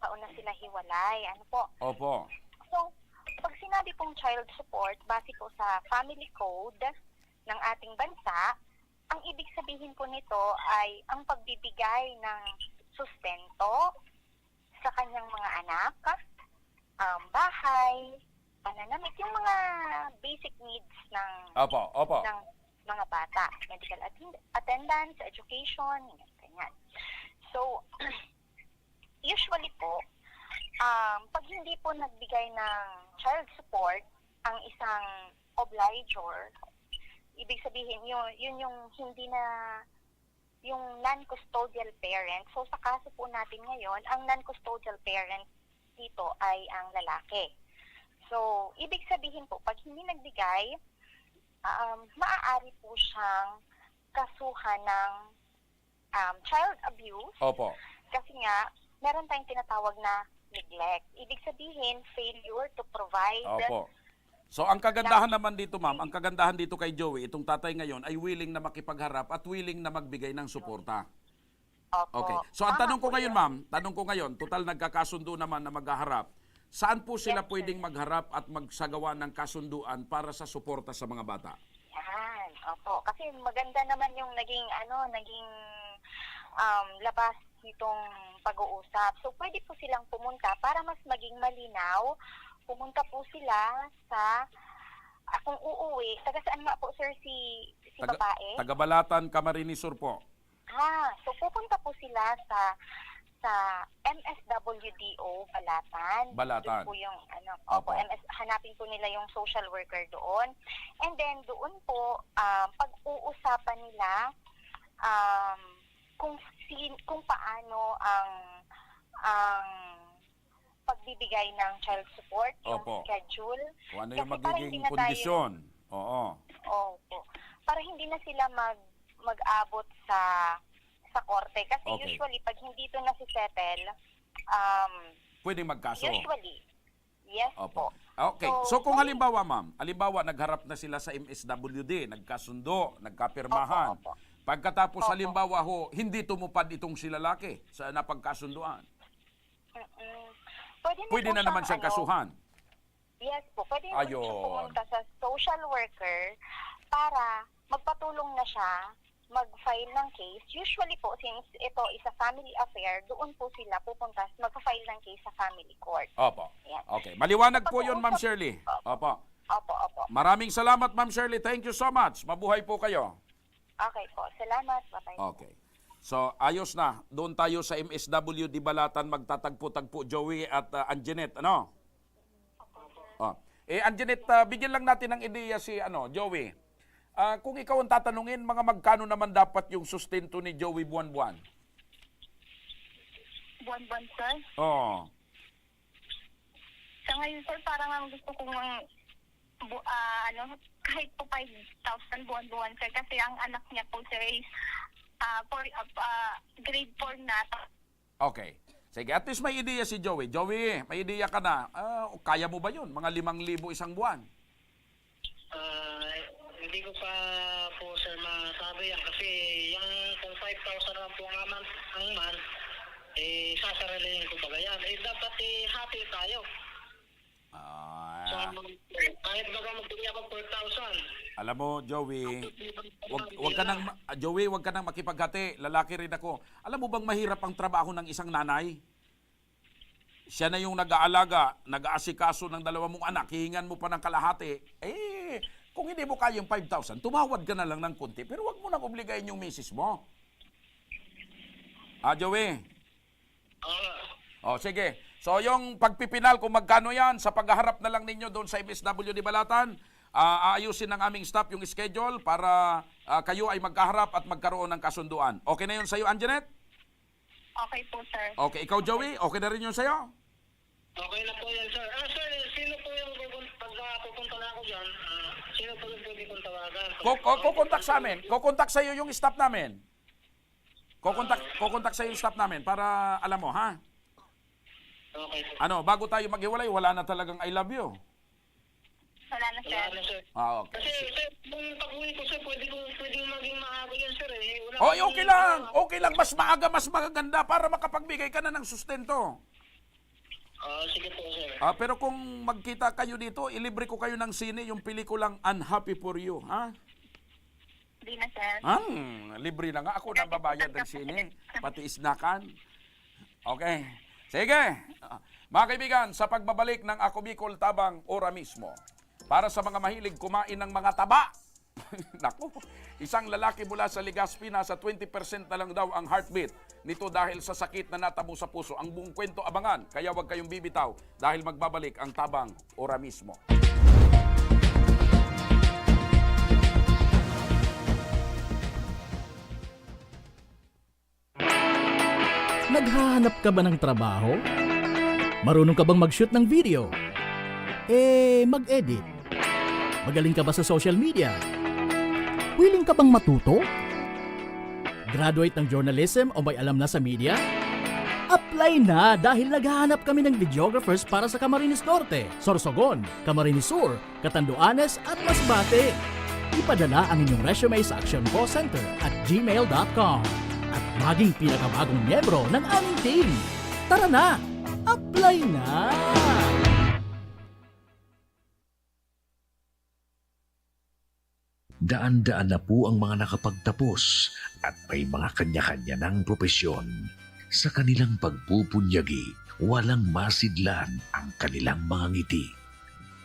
taon na sila hiwalay. Ano po? Opo. So, pag sinabi pong child support, base po sa Family Code ng ating bansa, ang ibig sabihin po nito ay ang pagbibigay ng sustento sa kanyang mga anak, bahay, pananamit, yung mga basic needs ng Opo. ng mga bata, medical attendance, education, ganyan. So, usually po, pag hindi po nagbigay ng child support ang isang obligor, ibig sabihin yun yung hindi na yung non-custodial parent. So sa kaso po natin ngayon, ang non-custodial parent dito ay ang lalaki. So ibig sabihin po, pag hindi nagbigay, maaari po siyang kasuhan ng child abuse. Opo. Kasi nga, meron tayong tinatawag na neglect. Ibig sabihin, failure to provide. Opo. So ang kagandahan naman dito ma'am, ang kagandahan dito kay Joey, itong tatay ngayon ay willing na makipagharap at willing na magbigay ng suporta. Opo. Okay. So ang Tama tanong ko po ngayon yun. ma'am, total nagkakasundo naman na maghaharap. Saan po sila Yes, sir. pwedeng magharap at magsagawa ng kasunduan para sa suporta sa mga bata? Yan. Opo. Kasi maganda naman yung naging labas nitong pag-uusap. So pwede po silang pumunta para mas maging malinaw. Pumunta po sila sa kung uuwi, taga saan nga po, sir, si babae? Taga-Balatan, Camarines Sur po. So pupunta po sila sa MSWDO Balatan. Balatan. Doon po yung Opo. hanapin po nila yung social worker doon. And then doon po pag-uusapan nila kung paano ang pagbibigay ng child support, yung Opo. schedule. Kung ano yung Kasi para magiging hindi na tayo- kondisyon. Oo. Opo. Para hindi na sila mag-abot sa korte. Kasi Okay. usually, pag hindi ito nasisettle, Pwedeng magkaso. usually, yes Opo. po. Okay. So kung halimbawa ma'am, nagharap na sila sa MSWD, nagkasundo, nagkapirmahan. Opo. Pagkatapos Opo. halimbawa hindi tumupad itong si lalaki sa napagkasunduan. Pwede na naman siyang kasuhan. Yes po. Pwede na Ayun. siyang pumunta sa social worker para magpatulong na siya mag-file ng case. Usually po, since ito is a family affair, doon po sila pupunta mag-file ng case sa family court. Opo. Yan. Okay. Maliwanag po yun, Ma'am Shirley. Opo. Opo. Maraming salamat, Ma'am Shirley. Thank you so much. Mabuhay po kayo. Okay po. Salamat. Bye-bye. Okay. So, ayos na. Doon tayo sa MSW di Balatan magtatagpo-tagpo, Joey at Anjanette. Ano? Anjanette, bigyan lang natin ng ideya si Joey. Kung ikaw ang tatanungin, mga magkano naman dapat yung sustento ni Joey buwan-buwan? Buwan-buwan, sir? Oo. Sa ngayon, sir, parang ang gusto kong kahit po 5,000 buwan-buwan, sir. Kasi ang anak niya po, sir, is grade 4 na. Okay. Sige, at least may ideya si Joey. Joey, may ideya ka na. Kaya mo ba yun? Mga 5,000 isang buwan? Hindi ko pa po, sir, masabi yan. Kasi yung kung 5,000 naman po ang month, sasarilihin ko ba yan? Dapat happy tayo. So, kahit baga magbili ako 4,000. Alam mo, Joey, wag ka nang makipaghati. Lalaki rin ako. Alam mo bang mahirap ang trabaho ng isang nanay? Siya na yung nag-aalaga, nag-aasikaso ng 2 mong anak, hihingan mo pa ng kalahati. Kung hindi mo kaya yung 5,000, tumawad ka na lang ng konti, pero wag mo nang obligayin yung misis mo. Joey? Sige. So, yung pagpipinal, kung magkano yan, sa paghaharap na lang ninyo doon sa MSWD Balatan, aayusin ng aming staff yung schedule para kayo ay magkaharap at magkaroon ng kasunduan. Okay na yun sa'yo, Anjanette? Okay po, sir. Okay, ikaw, Joey, okay na rin yun sa'yo? Okay na po yan, sir. Sir, sino po yung pupunta na ako dyan? Sino po yung pwede kong tawagan? Kukontak sa amin. Kukontak sa'yo yung staff namin. Kukontak sa'yo yung staff namin para alam mo, ha? Okay. Bago tayo maghiwalay, wala na talagang I love you. Wala na, sir. Wala na, sir. Okay. Kasi, sir, kung pag-uwi ko, sir, pwedeng maging maaga yan, sir. Okay lang. Okay lang. Mas maaga, mas magaganda para makapagbigay ka na ng sustento. Sige po, sir. Pero kung magkita kayo dito, ilibre ko kayo ng sine, yung pelikulang Unhappy for You, ha? Hindi na, sir. Libre na nga. Ako nang babayad ng sine, pati isnakan. Okay. Sige. Mga kaibigan, sa pagbabalik ng Ako Bicol Tabang ora mismo, para sa mga mahilig kumain ng mga taba, naku, isang lalaki mula sa Legazpi, nasa 20% na lang daw ang heartbeat nito dahil sa sakit na natamo sa puso. Ang buong kwento abangan, kaya huwag kayong bibitaw dahil magbabalik ang Tabang ora mismo. Naghahanap ka ba ng trabaho? Marunong ka bang mag-shoot ng video? Mag-edit? Magaling ka ba sa social media? Willing ka bang matuto? Graduate ng journalism o may alam na sa media? Apply na dahil naghahanap kami ng videographers para sa Camarines Norte, Sorsogon, Camarines Sur, Catanduanes at Masbate. Ipadala ang inyong resume sa actioncallcenter@gmail.com at maging pinakabagong miyembro ng aming team. Tara na! Apply na! Daan-daan na po ang mga nakapagtapos at may mga kanya-kanya ng propesyon. Sa kanilang pagpupunyagi, walang masidlan ang kanilang mga ngiti.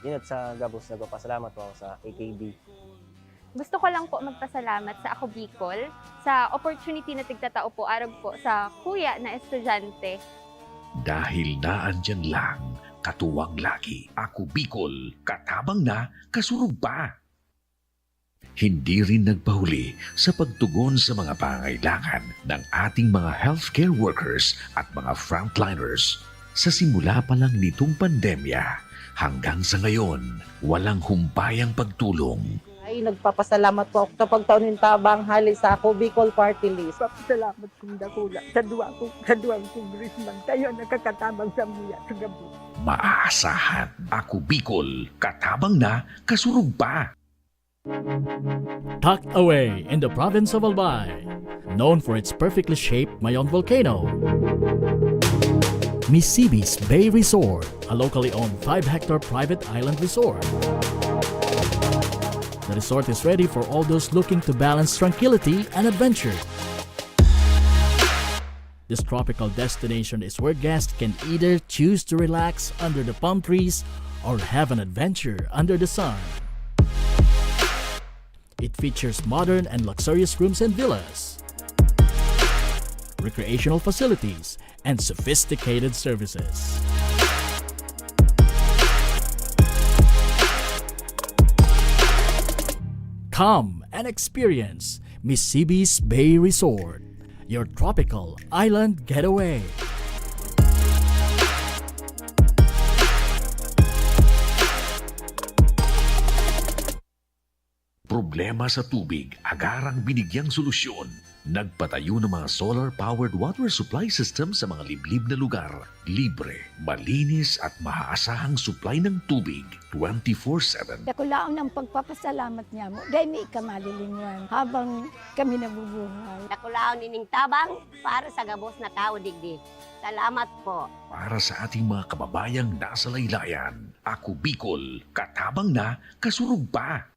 Yun at sa Gabos, nagpapasalamat po ako sa AKB. Gusto ko lang po magpasalamat sa Ako Bicol sa opportunity na tigtatao po araw po sa kuya na estudyante. Dahil naandyan lang, katuwang lagi, Ako Bicol, katabang na, kasurog pa. Hindi rin nagpahuli sa pagtugon sa mga pangailangan ng ating mga healthcare workers at mga frontliners. Sa simula pa lang nitong pandemya, hanggang sa ngayon, walang humpayang pagtulong. Ay, nagpapasalamat po ako sa pagtaunin tabang hali sa Ako Bicol Party List. Papasalamat kong dakula sa duwang congressman. Tayo nakakatabang sa muya sa gabi. Maaasahan, Ako Bicol, katabang na, kasurog pa. Tucked away in the province of Albay, known for its perfectly shaped Mayon volcano, Misibis Bay Resort, a locally owned 5-hectare private island resort. The resort is ready for all those looking to balance tranquility and adventure. This tropical destination is where guests can either choose to relax under the palm trees or have an adventure under the sun. It features modern and luxurious rooms and villas, recreational facilities, and sophisticated services. Come and experience Misibis Bay Resort, your tropical island getaway. problema sa tubig, agarang binigyang solusyon. Nagpatayo ng mga solar-powered water supply system sa mga liblib na lugar. Libre, malinis at maaasahang supply ng tubig 24/7. Dako laon ang pagpapasalamat niya mo. Dahil may ikamalilinguan habang kami nabubuhay. Nakulaon nining tabang para sa gabos na tao digdi. Salamat po. Para sa ating mga kababayang nasa laylayan, ako Bicol, katabang na, kasurug pa.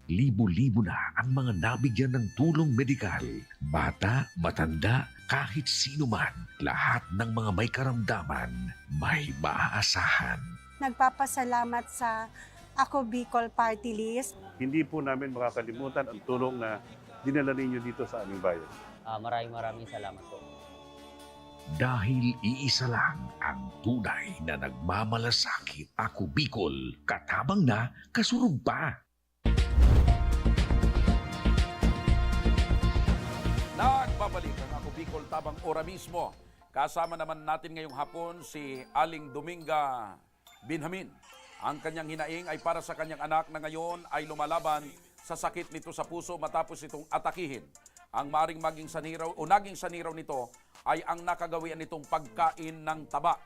Libo-libo na ang mga nabigyan ng tulong medikal. Bata, matanda, kahit sino man, lahat ng mga may karamdaman, may maaasahan. Nagpapasalamat sa Ako Bicol Party List. Hindi po namin makakalimutan ang tulong na dinala ninyo dito sa aming bayan. Maraming salamat po. Dahil iisa lang ang tunay na nagmamalasakit. Ako Bicol, katabang na, kasurug pa. Nagbabalik ang Ako Bicol Tabang Ora mismo. Kasama naman natin ngayong hapon si Aling Dominga Binhamin. Ang kanyang hinaing ay para sa kanyang anak na ngayon ay lumalaban sa sakit nito sa puso matapos itong atakihin. Ang maring maging saniraw o naging saniraw nito ay ang nakagawian nitong pagkain ng taba.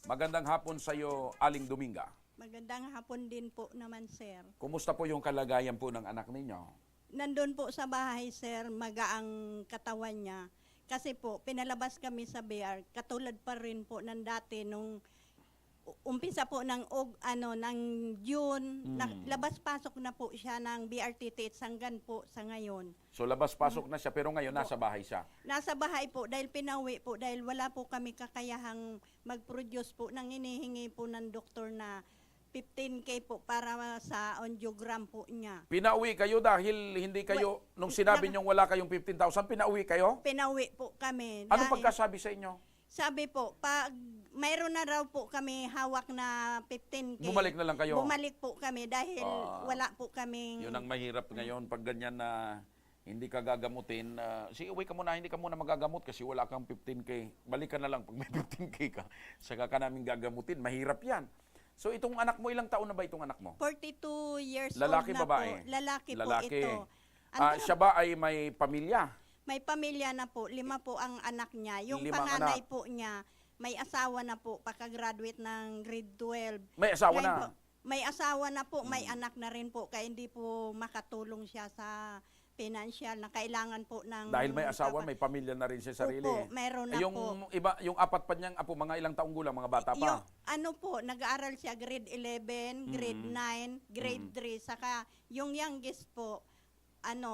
Magandang hapon sa iyo, Aling Dominga. Magandang hapon din po naman, sir. Kumusta po yung kalagayan po ng anak ninyo? Nandun po sa bahay, sir, magaang katawan niya. Kasi po, pinalabas kami sa BR, katulad pa rin po ng dati nung umpisa po ng June, labas-pasok na po siya ng BRTT hanggang po sa ngayon. So labas-pasok na siya pero ngayon nasa bahay siya. Nasa bahay po dahil pinauwi po dahil wala po kami kakayahang mag-produce po ng hinihingi po ng doktor na 15K po para sa angiogram po niya. Pinauwi kayo dahil hindi kayo, nung sinabi niyong wala kayong 15,000, pinauwi kayo? Pinauwi po kami. Ano pagkasabi sa inyo? Sabi po, pag mayroon na raw po kami hawak na 15K. Bumalik na lang kayo? Bumalik po kami dahil wala po kaming... Yun ang mahirap ngayon pag ganyan na hindi ka gagamutin. Sige, uwi ka muna, hindi ka muna magagamot kasi wala kang 15K. Balik ka na lang pag may 15K ka. Saka ka namin gagamutin. Mahirap yan. So itong anak mo, ilang taon na ba itong anak mo? 42 years lalaki, old na babae? po. Lalaki po ito. Siya ba ay may pamilya? May pamilya na po. 5 po ang anak niya. Yung 5 panganay anak. po niya, may asawa na po, pagka-graduate ng grade 12. May asawa Ngayon na? Po, may asawa na po, may anak na rin po, kaya hindi po makatulong siya sa financial na kailangan po ng... Dahil may asawa, may pamilya na rin siya sarili. Opo, meron na yung po. Yung apat pa niyang apo, mga ilang taong gulang, mga bata pa? Yung ano po, nag-aaral siya grade 11, grade 9, grade 3, saka yung youngest po, 1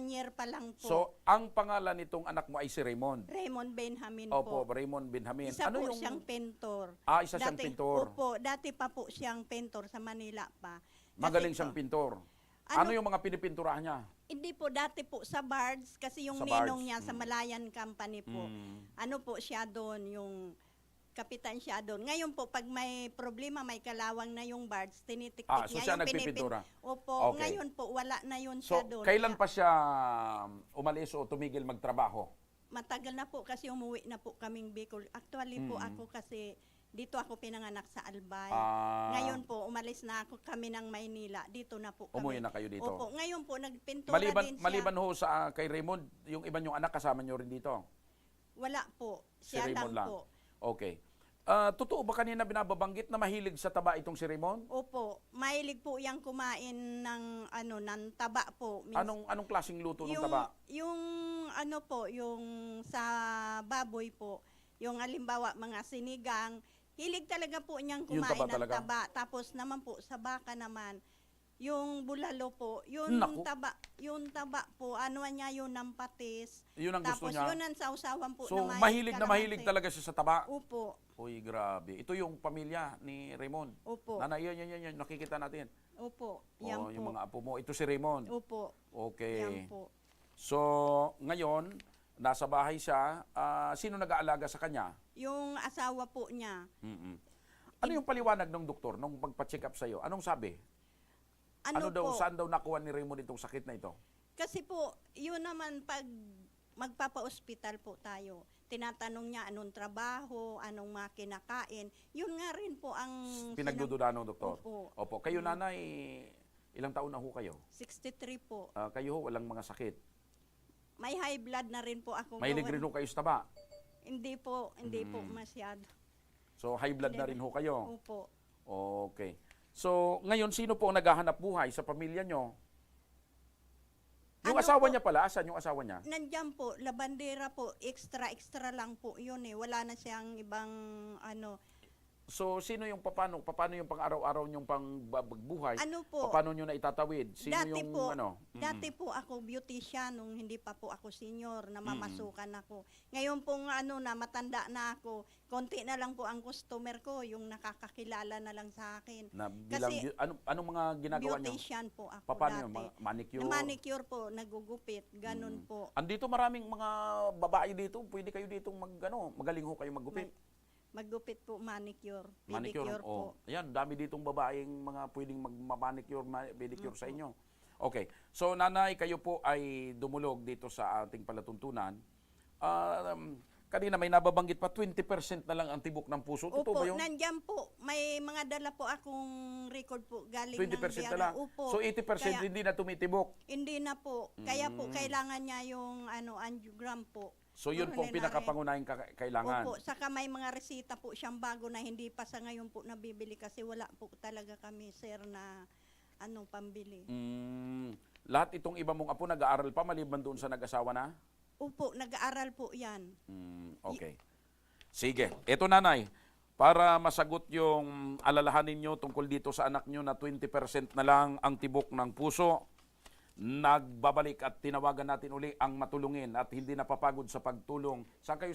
year pa lang po. So, ang pangalan nitong anak mo ay si Raymond? Raymond Benjamin Opo, po. Raymond Benjamin. Isa po siyang pentor. Isa siyang pentor. Opo, dati pa po siyang pentor sa Manila pa. Magaling siyang pintor. Ano yung mga pinipinturahan niya? Hindi po, dati po sa Bards, kasi yung Sa ninong Bards, niya sa Malayan Company po. Ano po siya doon, yung kapitan siya doon. Ngayon po, pag may problema, may kalawang na yung Bards, tinitik-tik so niya siya yung nagpipintura? Opo, Okay. ngayon po, wala na yun So, siya doon. kailan pa siya umalis o tumigil magtrabaho? Matagal na po kasi umuwi na po kaming Bicol. Actually po ako kasi dito ako pinanganak sa Albay. Ngayon po, umalis na ako kami ng Maynila. Dito na po kami. Umuwi na kayo dito? Opo, ngayon po, nagpintura din siya. Maliban ho sa kay Raymond, yung iba niyong anak kasama niyo rin dito? Wala po. Si Siya Raymond lang. po. Okay. Totoo ba kanina binababanggit na mahilig sa taba itong si Raymond? Opo, mahilig po yang kumain ng ng taba po. Anong klaseng luto ng taba? Yung yung sa baboy po, yung halimbawa mga sinigang, hilig talaga po niyang Yung kumain taba ng talaga? taba. Tapos naman po sa baka naman, yung bulalo po, yung Naku. taba po, niya yun ng patis. Yun ang gusto Tapos niya? yun ang sausawan po So, na mahilig na mahilig kalamansi. talaga siya sa taba? Opo. Uy, grabe. Ito yung pamilya ni Raymond. Opo. Nanay, yan, nakikita natin. Opo. Yan po. Yung mga apo mo. Ito si Raymond. Opo. Okay. Yan po. So, ngayon, nasa bahay siya. Sino nag-aalaga sa kanya? Yung asawa po niya. Ano yung paliwanag ng doktor nung magpa-check up sa'yo? Anong sabi? Ano daw, po? saan daw nakuha ni Raymond itong sakit na ito? Kasi po, yun naman pag magpapa-ospital po tayo, tinatanong niya anong trabaho, anong mga kinakain. Yun nga rin po ang Pinagdududa ng doktor? Opo. Opo. Kayo nanay, Ilang taon na ho kayo? 63 po. Kayo ho, walang mga sakit. May high blood na rin po ako. Mahilig rin ho kayo sa taba. Hindi po masyado. So, high blood na rin ho kayo. Opo. Okay. So, ngayon, sino po ang naghahanap buhay sa pamilya nyo? Yung asawa niya pala, asan yung asawa niya? Nandiyan po, labandera po, extra lang po yun eh. Wala na siyang ibang So, sino yung paano yung pang-araw-araw nyong pangbuhay? Ano po? Paano nyo na itatawid? Sino Dati yung po, ano? dati po ako beautician nung hindi pa po ako senior, na mamasukan ako. Ngayon pong na matanda na ako, konti na lang po ang customer ko, yung nakakakilala na lang sa akin. Na bilang, Kasi anong mga ginagawa nyo? beautician po ako Paano dati. yun? Manicure? Na manicure po, nagugupit, ganun po. Andito maraming mga babae dito, pwede kayo ditong magaling ho kayo maggupit. Maggupit po, manicure, Manicure, pedicure po. Ayan, dami ditong babaeng mga pwedeng mag-manicure, pedicure sa inyo. Okay. So, nanay, kayo po ay dumulog dito sa ating palatuntunan. Kanina may nababanggit pa, 20% na lang ang tibok ng puso. Totoo Opo, ba yun? nandyan po. May mga dala po akong record po galing 20% ng na lang. Opo. So, 80% hindi na tumitibok. Hindi na po. Kaya po, kailangan niya yung angiogram po. So, yun po ang pinakapangunahing kailangan. Opo, saka may mga resita po siyang bago na hindi pa sa ngayon po nabibili kasi wala po talaga kami, sir, na pambili. Lahat itong iba mong apo nag-aaral pa maliban doon sa nag-asawa na? Opo, nag-aaral po yan. Okay. Sige. Ito, nanay, para masagot yung alalahanin nyo tungkol dito sa anak nyo na 20% na lang ang tibok ng puso, nagbabalik at tinawagan natin uli ang matulungin at hindi napapagod sa pagtulong. Saan kayo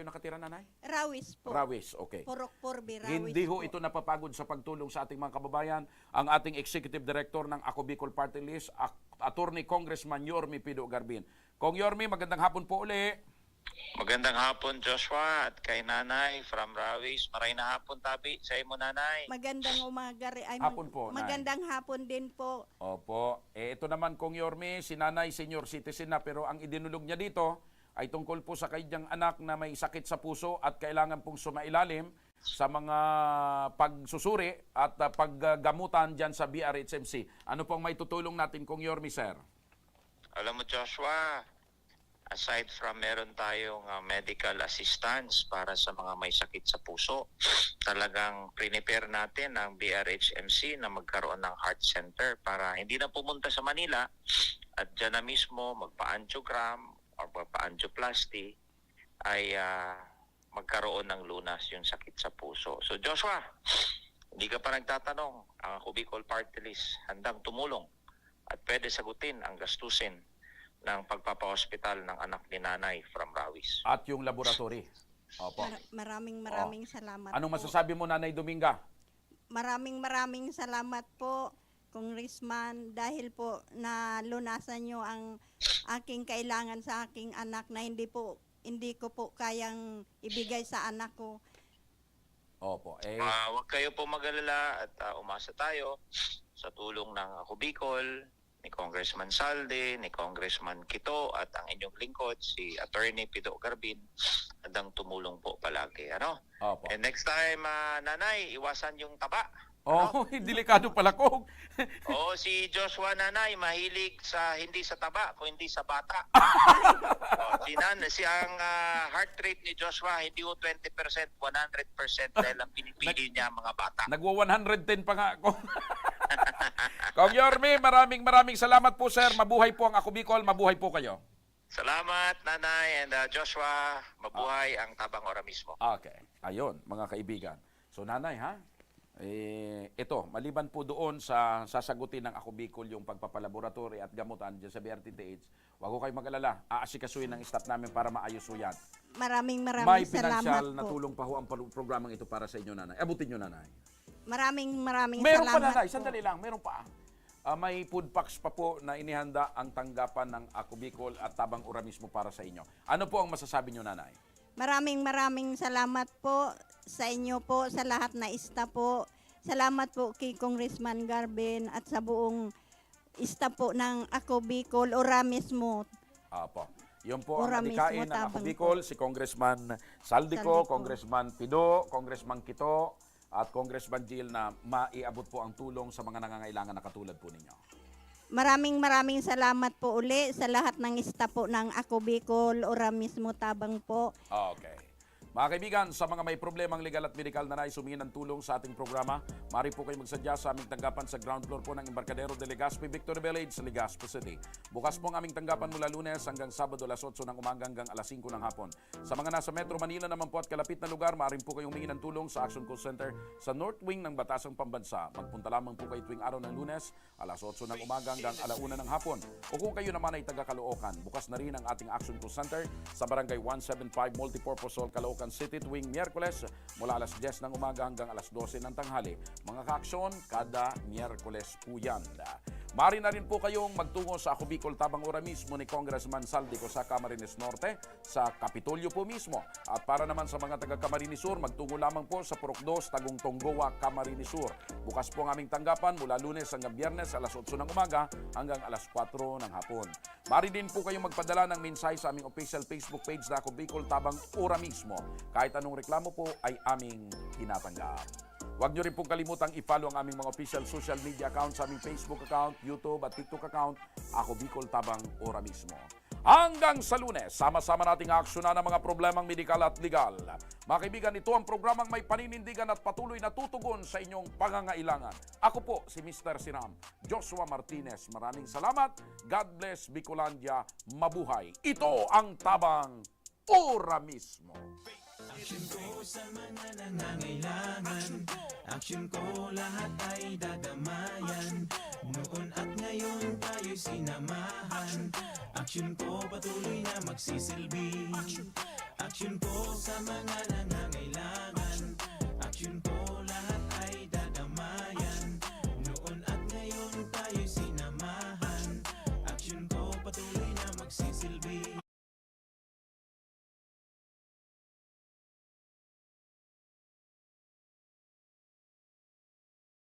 nakatira, nanay? Rawis po. Rawis, okay. Purok Purbi, Rawis Hindi ho po. ito napapagod sa pagtulong sa ating mga kababayan. Ang ating Executive Director ng Ako Bicol Party List, Attorney Congressman Yorme Pido Garbin. Kong Yorme, magandang hapon po uli. Magandang hapon, Joshua, at kay Nanay from Rawis. Maray na hapon, tabi sa imo, Nanay. Magandang umaga. Hapon po, Nay. Magandang hapon din po. Opo. Ito naman, Kong Yorme, si Nanay senior citizen na, pero ang idinulog niya dito ay tungkol po sa kanyang anak na may sakit sa puso at kailangan pong sumailalim sa mga pagsusuri at paggamutan dyan sa BRHMC. Ano pong may tutulong natin, Kong Yorme, sir? Alam mo, Joshua, aside from meron tayong medical assistance para sa mga may sakit sa puso, talagang prepare natin ang BRHMC na magkaroon ng heart center para hindi na pumunta sa Manila at dyan na mismo magpa-angiogram o magpa-angioplasty ay magkaroon ng lunas yung sakit sa puso. So Joshua, hindi ka pa nagtatanong, ang Ako Bicol Party List handang tumulong at pwede sagutin ang gastusin ng pagpapahospital ng anak ni Nanay from Rawis. At yung laboratory. Opo. Maraming salamat Anong po. masasabi mo, Nanay Dominga? Maraming salamat po, Congressman, dahil po nalunasan nyo ang aking kailangan sa aking anak na hindi ko po kayang ibigay sa anak ko. Opo. Huwag kayo po mag-alala at umasa tayo sa tulong ng Ako Bicol, ni Congressman Salde, ni Congressman Quito, at ang inyong lingkod, si Attorney Pido Garbin, handang tumulong po palagi. Opo. And next time, Nanay, iwasan yung taba. Delikado pala, Kong. Si Joshua, Nanay, mahilig sa hindi sa taba, kung hindi sa bata. Ang heart rate ni Joshua, hindi ho 20%, 100% dahil ang pinipili niya mga bata. Nagwa 110 pa nga ako. Kong Yorme, maraming salamat po, sir. Mabuhay po ang Ako Bicol, mabuhay po kayo. Salamat, Nanay, and Joshua, mabuhay ang tabang ora mismo. Okay. Ayun, mga kaibigan. So, Nanay, ha? Ito, maliban po doon sa sasagutin ng Ako Bicol yung pagpapalaboratory at gamutan dyan sa BRTTH, huwag ko kayo mag-alala. Aasikasuhin ng staff namin para maayos ho yan. Maraming May salamat pinansyal po. na tulong pa ho ang programang ito para sa inyo, Nanay. Abutin nyo, Nanay. Maraming Meron salamat pa, Nanay. po. Sandali lang. Meron pa. May food packs pa po na inihanda ang tanggapan ng Ako Bicol at Tabang Ora mismo para sa inyo. Ano po ang masasabi nyo, Nanay? Maraming salamat po sa inyo po, sa lahat na staff po. Salamat po kay Congressman Garbin at sa buong staff po ng Ako Bicol, Ora mismo. Apo. Yun po ang Ora adikain mismo, ng Ako tabang Bicol, si Congressman Saldico, Congressman Pido, Congressman Quito, at Congressman Jill na maiabot po ang tulong sa mga nangangailangan na katulad po ninyo. Maraming salamat po uli sa lahat ng staff po ng Ako Bicol, Oramismo Tabang po. Okay. Mga kaibigan, sa mga may problemang legal at medical na nais humingi ng tulong sa ating programa, maaari po kayo magsadya sa aming tanggapan sa ground floor po ng Embarcadero de Legazpi, Victory Village sa Legazpi City. Bukas po ang aming tanggapan mula Lunes hanggang Sabado alas 8 ng umaga hanggang alas 5 ng hapon. Sa mga nasa Metro Manila naman po at kalapit na lugar, maaari po kayong humingi ng tulong sa Action Call Center sa North Wing ng Batasang Pambansa. Magpunta lamang po kayo tuwing araw ng Lunes, alas 8 ng umaga hanggang alas 1 ng hapon. O kung kayo naman ay taga-Caloocan, bukas na rin ang ating Action Call Center sa Barangay 175 Multipurpose Hall, Caloocan City tuwing Miyerkules mula alas 10 ng umaga hanggang alas 12 ng tanghali. Mga kaaksyon, kada Miyerkules po yan. Maaari na rin po kayong magtungo sa Ako Bicol Tabang Ora mismo ni Congressman Saldico sa Camarines Norte sa Kapitolyo po mismo. At para naman sa mga taga Camarines Sur, magtungo lamang po sa Purok 2, Tagong Tonggoa, Camarines Sur. Bukas po ang aming tanggapan mula Lunes hanggang Biyernes alas 8 ng umaga hanggang alas 4 ng hapon. Maaari din po kayong magpadala ng mensahe sa aming official Facebook page na Ako Bicol Tabang Ora mismo. Kahit anong reklamo po ay aming tinatanggap. Huwag nyo rin pong kalimutang i-follow ang aming mga official social media accounts sa aming Facebook account, YouTube at TikTok account, Ako Bicol Tabang Ora mismo. Hanggang sa Lunes, sama-sama nating aksyonan ang mga problemang medikal at legal. Mga kaibigan, ito ang programang may paninindigan at patuloy na tutugon sa inyong pangangailangan. Ako po si Mr. Sinam, Joshua Martinez. Maraming salamat. God bless Bicolandia. Mabuhay. Ito ang Tabang Ora mismo. Aksyon ko sa mga nangangailangan. Aksyon ko lahat ay dadamayan. Noon at ngayon tayo'y sinamahan. Aksyon ko patuloy na magsisilbi. Aksyon ko sa mga nangangailangan.